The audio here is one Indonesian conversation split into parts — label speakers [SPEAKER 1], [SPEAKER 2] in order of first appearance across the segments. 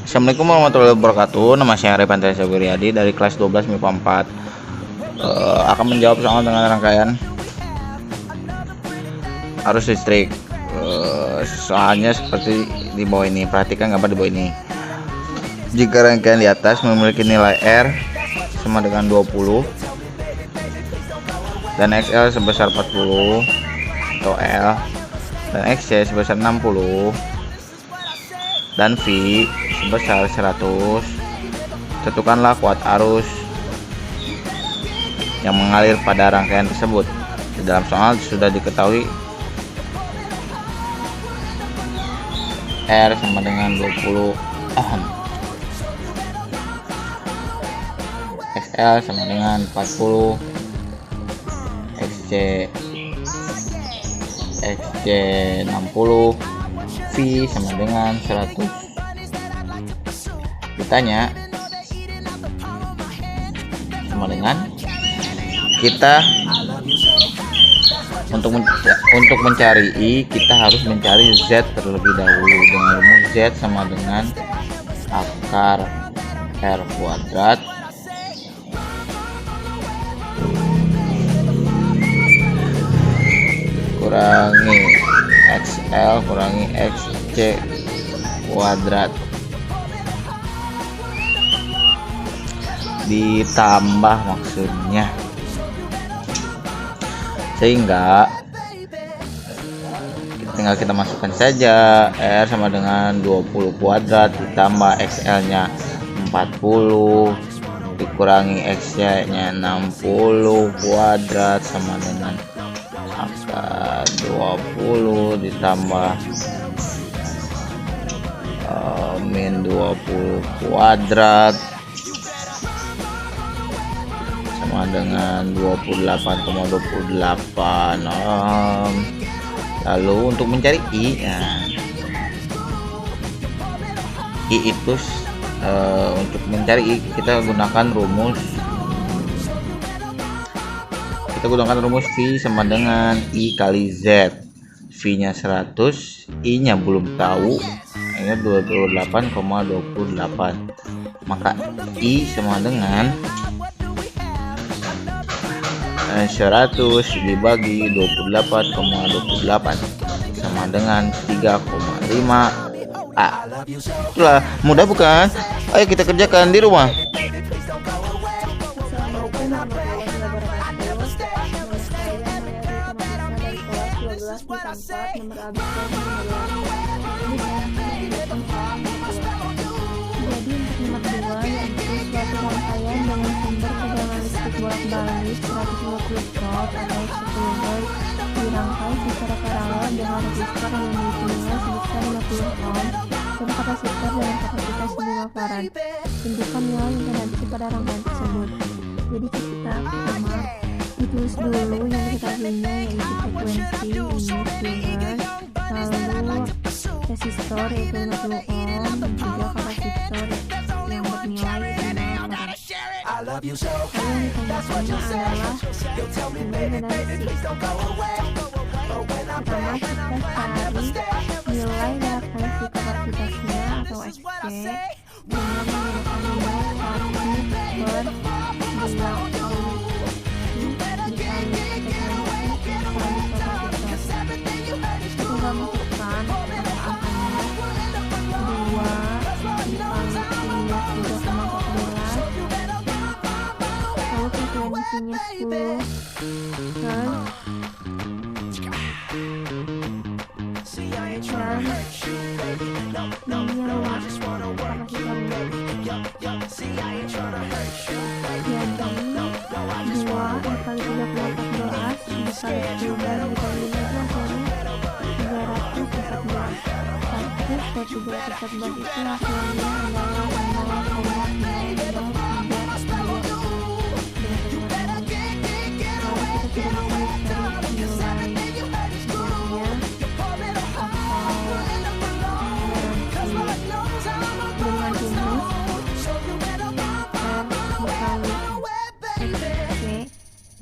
[SPEAKER 1] Assalamualaikum warahmatullahi wabarakatuh. Nama saya Arif Andreas Wiriadi dari kelas 12 MIPA 4. Akan menjawab soal dengan rangkaian arus listrik. Soalnya seperti di bawah ini. Perhatikan gambar di bawah ini. Jika rangkaian di atas memiliki nilai R sama dengan 20 dan XL sebesar 40 atau L dan XC sebesar 60 dan V sebesar 100, tentukanlah kuat arus yang mengalir pada rangkaian tersebut. Di dalam soal sudah diketahui R sama dengan 20 ohm, XL sama dengan 40, XC 60, V sama dengan 100. Ditanya sama dengan kita untuk mencari I, kita harus mencari Z terlebih dahulu dengan rumus Z sama dengan akar R kuadrat kurangi XL kurangi XC kuadrat ditambah maksudnya, sehingga tinggal kita masukkan saja R sama dengan 20 kuadrat ditambah XL nya 40 dikurangi XC nya 60 kuadrat sama dengan akar 20 ditambah min 20 kuadrat sama dengan 28,28 ohm. Lalu untuk mencari I, I itu untuk mencari I kita gunakan rumus V sama dengan I kali Z. V nya 100, I nya belum tahu, ini 28,28, maka I sama dengan 100 dibagi 28,28 sama dengan 3,5 A. Itulah mudah bukan? Ayo kita kerjakan di rumah.
[SPEAKER 2] Bolak-balik 150 volt atau 10 volt dirangkai secara paralel dengan resistor yang memiliki nilai sebesar 50 ohm dan kapasitor dengan kapasitas 5 farad. Tentukan nilai interaksi pada rangkaian tersebut. Jadi kita pertama ditulis dulu yang diketahuinya, yaitu frekuensi, unit, lalu resistor yaitu 50 ohm dan juga kapasitor yang bernilai 5 farad. Lalu yang ditanyakannya adalah nilai dari C. Pertama kita cari nilai dari kapasitasnya atau XC dengan menggunakan nilai 1 per 2 dikali frekuensi kali kapasitas. Tinggal masukkan angkanya 2 dikali 3,14, lalu frekuensinya 10 dan minyak kapasitornya. Jadi 2 kali 3,14 dikali 10 dikali 15 100 per 314 itu hasilnya adalah 0,5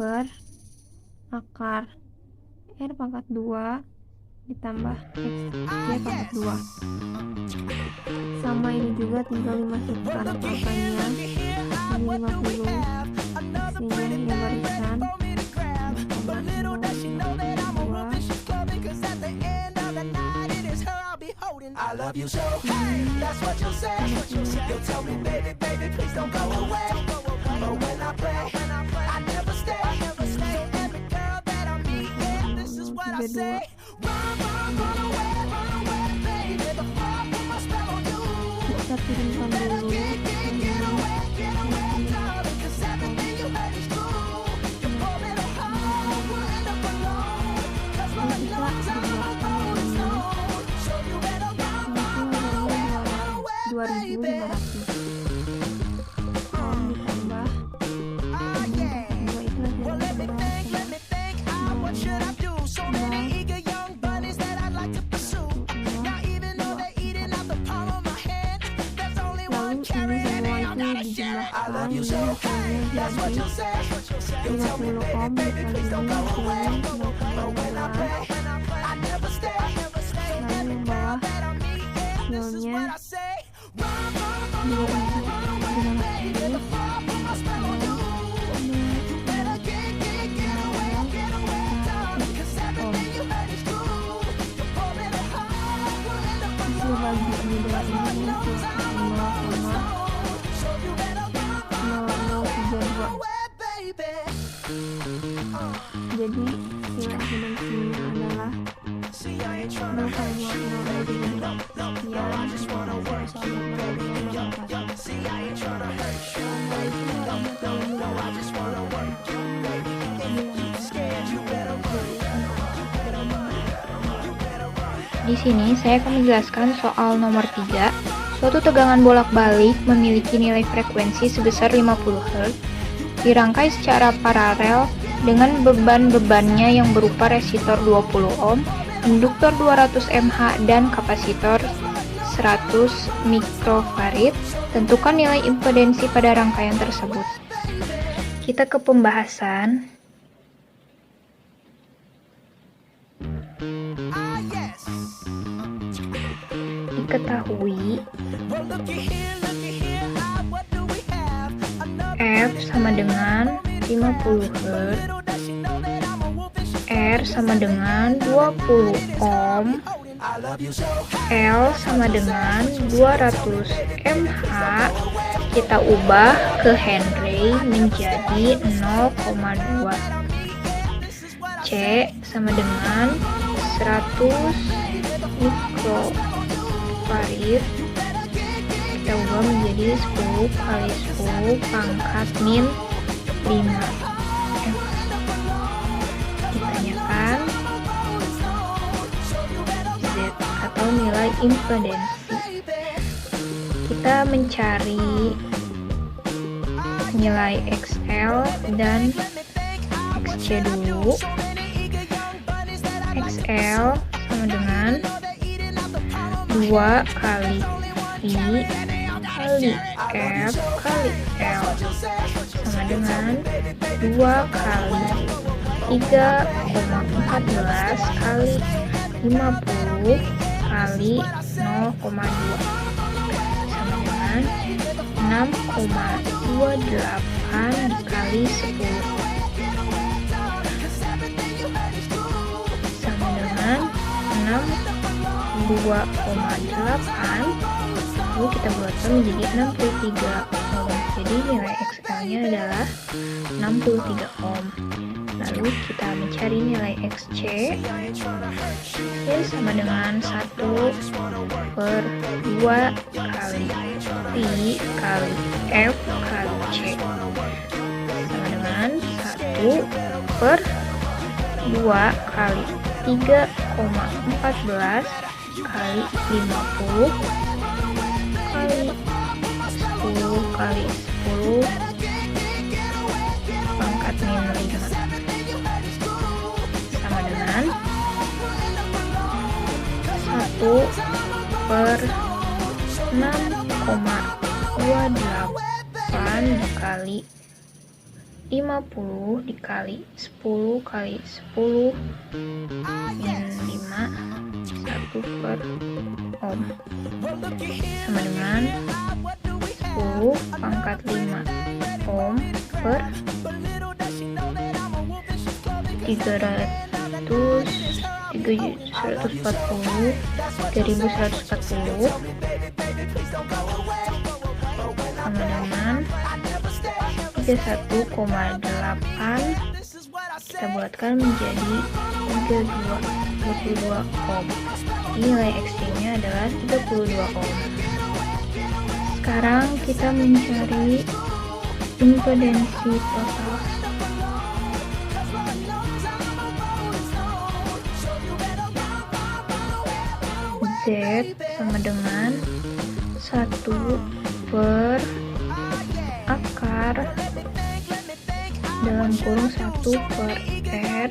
[SPEAKER 2] per akar R pangkat 2 ditambah XC pangkat 2. Sama ini juga tinggal dimasukkan angkanya ini 50, sehingga ini barisan 0,022.
[SPEAKER 3] I love you so bad, that's what you say. You tell me, baby, baby, please don't go away. But when I play, I never stay. Every girl that I meet, yeah, this is what I say. Run away, baby, before I put my spell on you.
[SPEAKER 2] Kita turunkan dulu
[SPEAKER 3] Get away, darling, 'cause everything you heard is true. The poor little heart will end up alone. 'Cause my love's on its own. So you better run, run away, baby.
[SPEAKER 2] 2.500 ditambah
[SPEAKER 3] Well, let me think, what should I do? So many eager young bunnies that I'd like to pursue. Now even though they're eating out the palm of my hand, there's only one cherry and they all gotta share it. I love you so bad, that's what you say. You tell me, baby, baby, please don't go away. But when I play, I never stay. Every girl that I meet, yeah, this is what I say. Run, run, baby, before I put my spell on you. You better get away, darling, 'cause everything you heard is true. The poor little heart will end up alone.
[SPEAKER 2] bagi ini dengan ini
[SPEAKER 3] So you better run
[SPEAKER 2] 0,032.
[SPEAKER 3] away, baby.
[SPEAKER 2] Jadi nilai eksponensialnya adalah
[SPEAKER 3] See, I ain't tryna hurt you, baby. No, I just wanna work you, baby. See, I ain't tryna hurt you, baby. No, I just wanna work you, baby. If you scared, you better run.
[SPEAKER 4] Di sini saya akan menjelaskan soal nomor 3. Suatu tegangan bolak-balik memiliki nilai frekuensi sebesar 50 Hz, dirangkai secara paralel dengan beban-bebannya yang berupa resistor 20 ohm, induktor 200 mH, dan kapasitor 100 mikrofarad. Tentukan nilai impedansi pada rangkaian tersebut. Kita ke pembahasan. Diketahui F sama dengan 50 Hz, R sama dengan 20 ohm, L sama dengan 200 mH. Kita ubah ke Henry menjadi 0,2. C sama dengan 100 mikrofarad. Kita ubah menjadi 10 kali 10 pangkat min 5. Ditanyakan Z atau nilai impedansi. Kita mencari nilai XL dan XC dulu. XL sama dengan 2 kali I kali F kali L sama dengan 2 kali 3,14 kali 50 kali 0,2 sama dengan 6,28 dikali 10 sama dengan 62,8. Lalu kita buatkan menjadi 63 ohm. Jadi nilai XL-nya adalah 63 ohm. Lalu kita mencari nilai XC, sama dengan 1/2 kali I kali F kali C sama dengan 1/2 kali 3,14 kali 50 kali 10 kali 10 pangkat min 5 sama dengan 1/6,28 dikali 50 dikali 10 kali 10 min 5 1 per ohm sama dengan 10 pangkat 5 ohm per 3140 sama dengan 31,8 kita bulatkan menjadi 22 ohm. Nilai ekstrimnya adalah 32 ohm. Sekarang kita mencari impedansi total. Z sama dengan 1 per akar dalam kurung 1 per R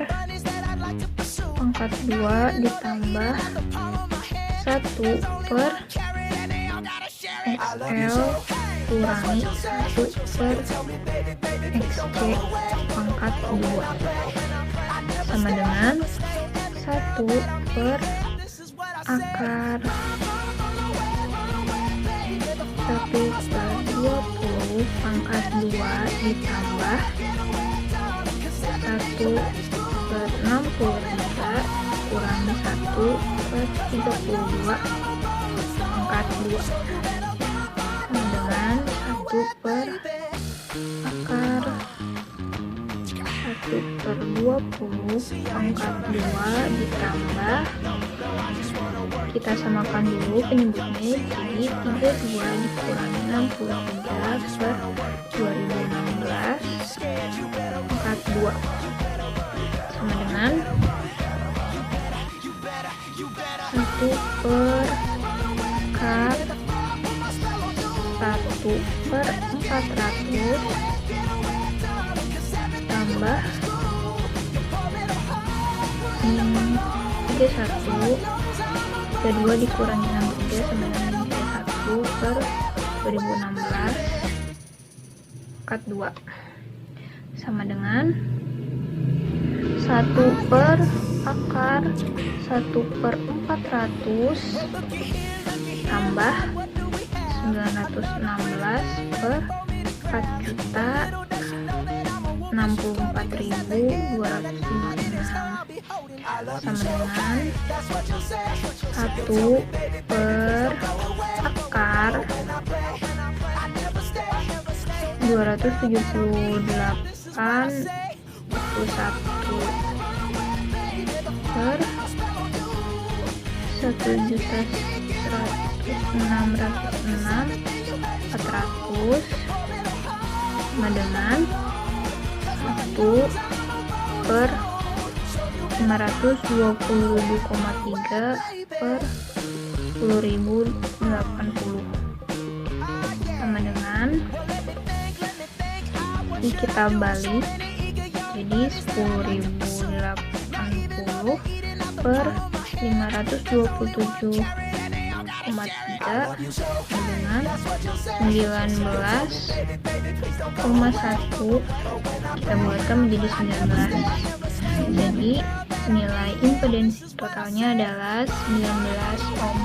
[SPEAKER 4] pangkat 2 ditambah 1 per XL kurangi 1 per XC pangkat 2 sama dengan 1 per akar 1 per 20 pangkat 2 ditambah 1 per 63 kurangi 1 per 32 pangkat 2 sama dengan 1 per akar 1 per 20 pangkat 2 ditambah, kita samakan dulu penyebutnya, jadi 32 dikurangi 63 per 2016 pangkat 2 sama dengan 1 per akar 1 per 400 tambah 31, 32 dikurangi 63 sama dengan 31 per 2016 pangkat 2 sama dengan 1 per akar 1 per 400 tambah 916 per 4.064.256 sama dengan 1 per akar 278 per 1.106.400 sama dengan 1 per 527,3 per 10.080 sama dengan, ini kita balik jadi 10.080 per 527,3 dengan 19,1 kita buatkan menjadi 19, jadi nilai impedansi totalnya adalah 19 ohm.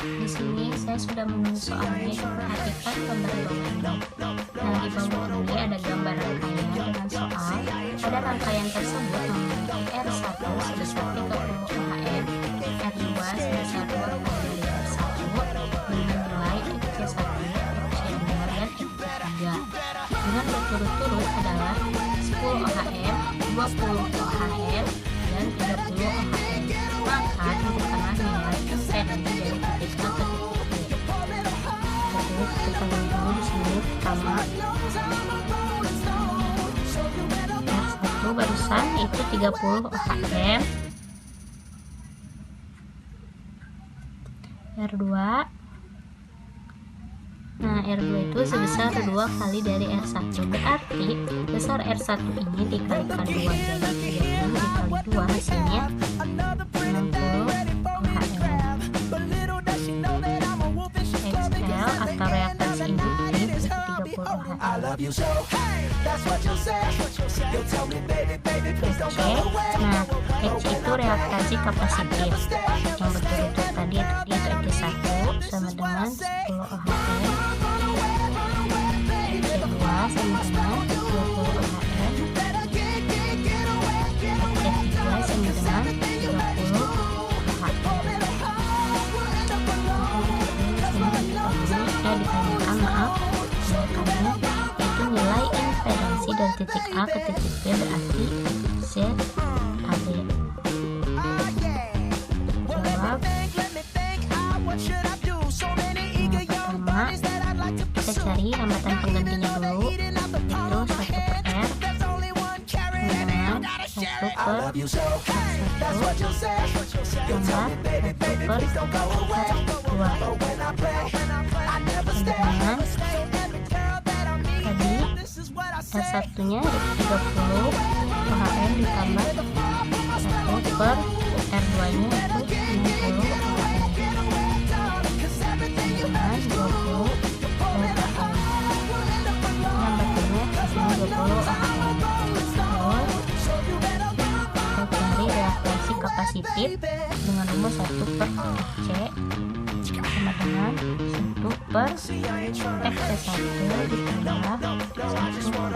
[SPEAKER 5] Di sini saya sudah menulis soalnya, perhatikan gambar bawah. Nah, di bawah ini ada gambar rangkaian dengan soal. Pada rangkaian tersebut memiliki R1 sebesar 30 ohm, R2 sebesar 2,5 dengan nilai XC1, XC2, dan XC3 dengan berturut-turut adalah 10 ohm, 20 ohm, dan 30 ohm. Maka tentukanlah nilai impedansi dari titik A ke titik B. Jadi kita lihat dulu di sini pertama R1 barusan itu 30 ohm, R2. Nah, R2 itu sebesar 2 kali dari R1. Berarti besar R1 ini dikalikan 2, jadi 30 dikali 2 hasilnya 60 OHM. XL atau reaktansi induktif itu 30 OHM. Nah, H itu reaktansi kapasitif yang betul-betul tadi yaitu X1 sama dengan 10 OHM, X2 sama dengan 20 OHM, X3 sama dengan 30 OHM. Karena itu nilai impedansi dari titik A ke titik B berarti ZAD. Jawab. Pertama kita cari hambatan penggantinya dulu, itu 1/R dengan 1/1 tambah 1/2 tadi R1 nya 30 OHM ditambah 1/R2 nya itu 60 OHM dengan 20 OHM. Hambatannya hasilnya 20 OHM. Terus kita cari reaktansi kapasitif dengan rumus 1/C sama dengan 1/X1 ditambah 1/X2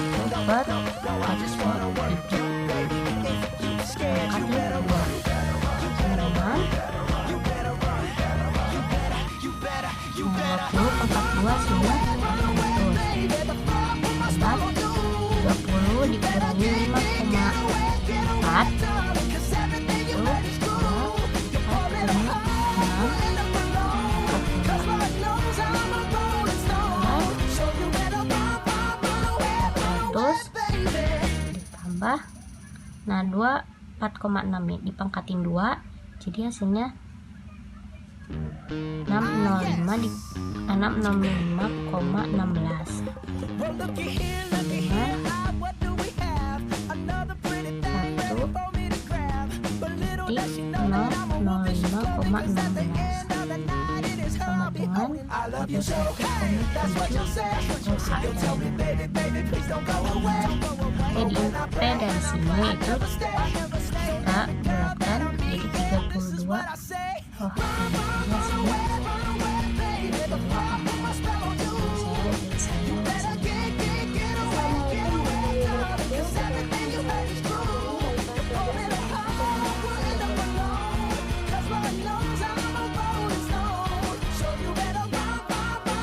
[SPEAKER 5] ditambah 1/X3 kali 2 sama dengan 20/42 sudah 100 tambah 30 dikurangi 5,4 itu 4,6 nah 4,6 nih dipangkatin 2 jadi hasilnya 605,16 dengan 1,005,16 sama dengan 31,7 OHM. Jadi impedansinya itu kita bulatkan jadi 32 OHM.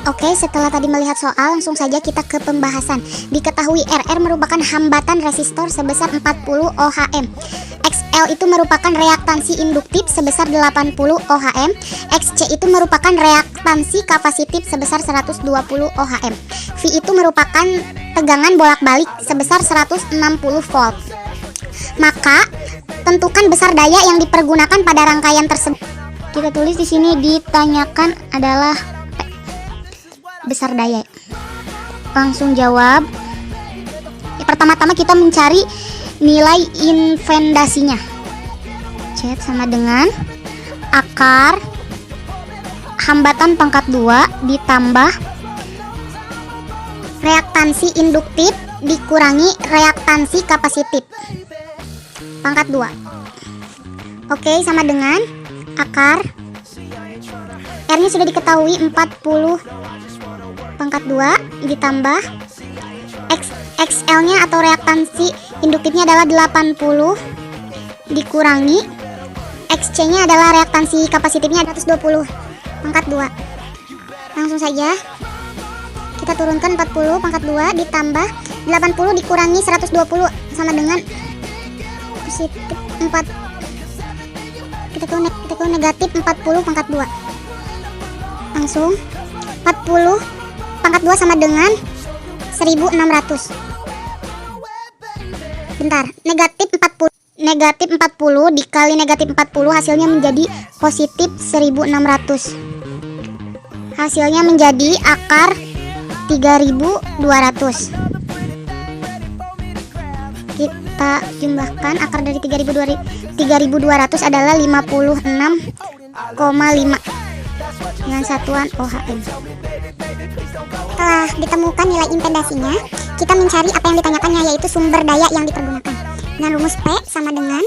[SPEAKER 6] Oke, setelah tadi melihat soal, langsung saja kita ke pembahasan. Diketahui RR merupakan hambatan resistor sebesar 40 OHM. XL itu merupakan reaktansi induktif sebesar 80 OHM. XC itu merupakan reaktansi kapasitif sebesar 120 OHM. V itu merupakan tegangan bolak-balik sebesar 160 volt. Maka, tentukan besar daya yang dipergunakan pada rangkaian tersebut. Kita tulis di sini ditanyakan adalah besar daya. Langsung jawab. Pertama-tama kita mencari nilai impedasinya. Z sama dengan akar hambatan pangkat 2 ditambah reaktansi induktif dikurangi reaktansi kapasitif pangkat 2. Oke, sama dengan akar R nya sudah diketahui 40 pangkat 2 ditambah XL nya atau reaktansi induktifnya adalah 80 dikurangi XC nya adalah reaktansi kapasitifnya 120 pangkat 2. Langsung saja kita turunkan 40 pangkat 2 ditambah 80 dikurangi 120 sama dengan positif 4. Kita ke negatif 40 pangkat 2. Langsung 40 pangkat 2 sama dengan 1600. Bentar, negatif negatif 40 dikali negatif 40 hasilnya menjadi positif 1600. Hasilnya menjadi akar 3200. Kita jumlahkan, akar dari 3200 adalah 56,5 dengan satuan ohm. Setelah ditemukan nilai impedasinya, kita mencari apa yang ditanyakannya, yaitu sumber daya yang dipergunakan. Dengan rumus P sama dengan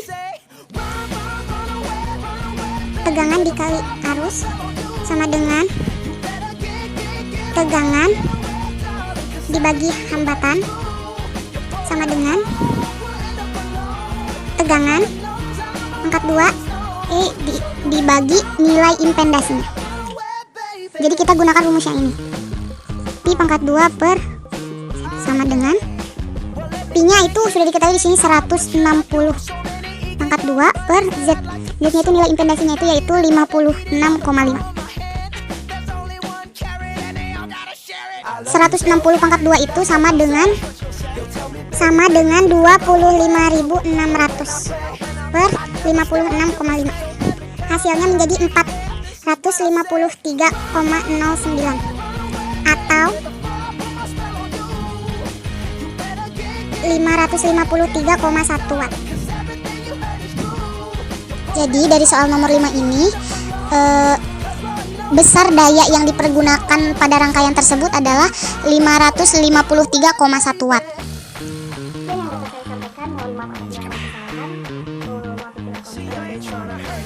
[SPEAKER 6] tegangan dikali arus sama dengan tegangan dibagi hambatan sama dengan tegangan pangkat 2 dibagi nilai impedasinya. Jadi kita gunakan rumus yang ini. Pi pangkat 2 per sama dengan pi-nya itu sudah diketahui di sini 160 pangkat 2 per z. Z-nya itu nilai impedasinya itu yaitu 56,5. 160 pangkat 2 itu sama dengan 25.600 per 56,5. Hasilnya menjadi 453,09 atau 553,1 watt. Jadi dari soal nomor 5 ini besar daya yang dipergunakan pada rangkaian tersebut adalah 553,1 watt.